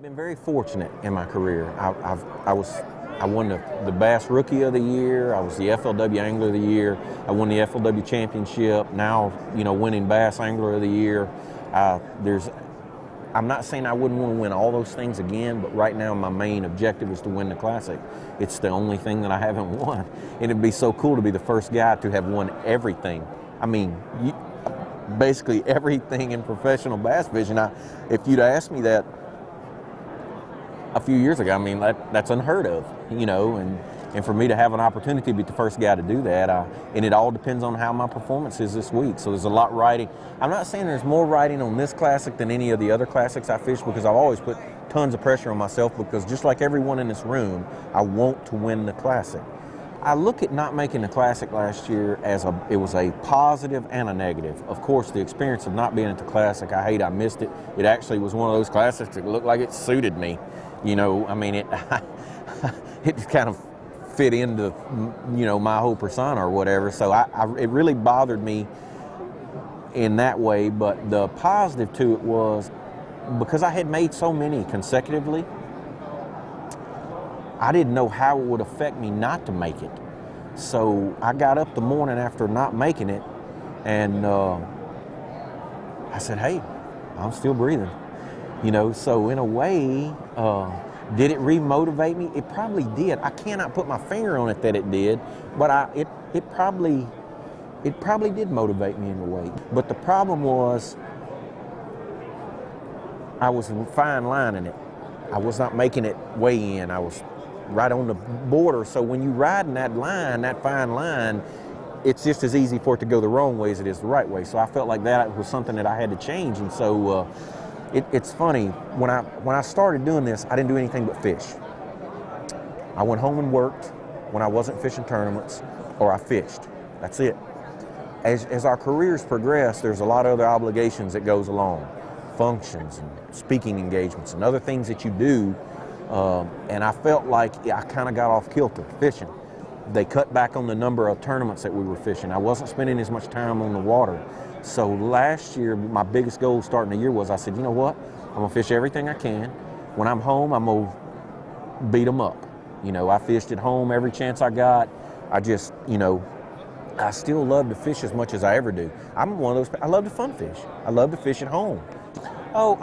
I've been very fortunate in my career. I won the Bass Rookie of the Year. I was the FLW Angler of the Year. I won the FLW Championship. Now, winning Bass Angler of the Year. I'm not saying I wouldn't want to win all those things again, but right now my main objective is to win the Classic. It's the only thing that I haven't won. And it'd be so cool to be the first guy to have won everything. I mean, basically everything in professional bass fishing. If you'd asked me that a few years ago, I mean, that's unheard of, and for me to have an opportunity to be the first guy to do that, and it all depends on how my performance is this week. So there's a lot riding. I'm not saying there's more riding on this Classic than any of the other Classics I fish, because I've always put tons of pressure on myself, because just like everyone in this room, I want to win the Classic. I look at not making the Classic last year as it was a positive and a negative. Of course, the experience of not being at the Classic, I missed it. It actually was one of those Classics that looked like it suited me. I mean, it just kind of fit into, my whole persona or whatever. So it really bothered me in that way. But the positive to it was, because I had made so many consecutively, I didn't know how it would affect me not to make it. So I got up the morning after not making it, and I said, hey, I'm still breathing. So in a way, did it re-motivate me? It probably did. I cannot put my finger on it that it did, but it probably did motivate me in a way. But the problem was, I was fine lining it. I was not making it weigh in. I was right on the border. So when you ride in that line, that fine line, it's just as easy for it to go the wrong way as it is the right way. So I felt like that was something that I had to change. And so it's funny, when I started doing this, I didn't do anything but fish. I went home and worked when I wasn't fishing tournaments, or I fished. That's it. As our careers progress, there's a lot of other obligations that goes along, functions and speaking engagements and other things that you do. And I felt like I kind of got off kilter fishing. They cut back on the number of tournaments that we were fishing. I wasn't spending as much time on the water. So last year, my biggest goal starting the year was, I said, you know what? I'm going to fish everything I can. When I'm home, I'm going to beat them up. I fished at home every chance I got. I just, I still love to fish as much as I ever do. I'm one of those, I love to fun fish. I love to fish at home. Oh,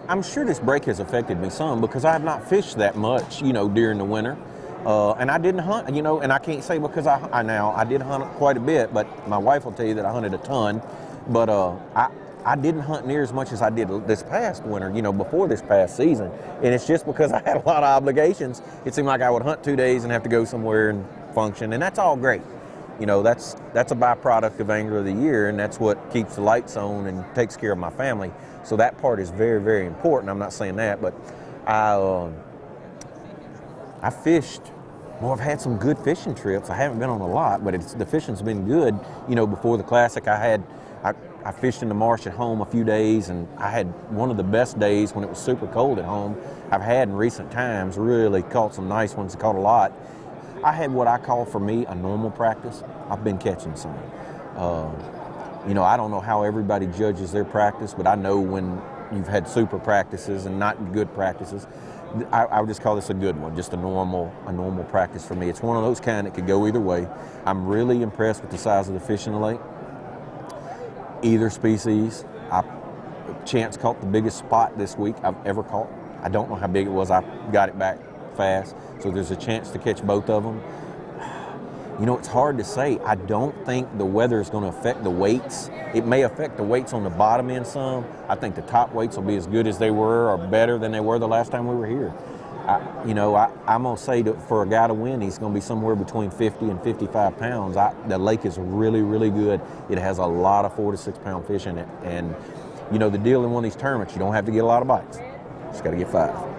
I'm sure this break has affected me some, because I have not fished that much, during the winter. And I didn't hunt, and I can't say because I did hunt quite a bit, but my wife will tell you that I hunted a ton. But I didn't hunt near as much as I did this past winter, before this past season. And it's just because I had a lot of obligations. It seemed like I would hunt 2 days and have to go somewhere and function, and that's all great. That's a byproduct of Angler of the Year, and that's what keeps the lights on and takes care of my family. So that part is very, very important. I'm not saying that, but I fished. Well, I've had some good fishing trips. I haven't been on a lot, but the fishing's been good. Before the Classic, I fished in the marsh at home a few days, and I had one of the best days when it was super cold at home I've had in recent times. Really caught some nice ones, caught a lot. I had what I call, for me, a normal practice. I've been catching some. I don't know how everybody judges their practice, but I know when you've had super practices and not good practices. I would just call this a good one, just a normal practice for me. It's one of those kind that could go either way. I'm really impressed with the size of the fish in the lake. Either species. Chance caught the biggest spot this week I've ever caught. I don't know how big it was. I got it back fast, so there's a chance to catch both of them. It's hard to say. I don't think the weather is going to affect the weights. It may affect the weights on the bottom end some. I think the top weights will be as good as they were, or better than they were the last time we were here. I'm going to say that for a guy to win, he's going to be somewhere between 50 and 55 pounds. The lake is really, really good. It has a lot of 4 to 6 pound fish in it. And, the deal in one of these tournaments, you don't have to get a lot of bites. You just got to get 5.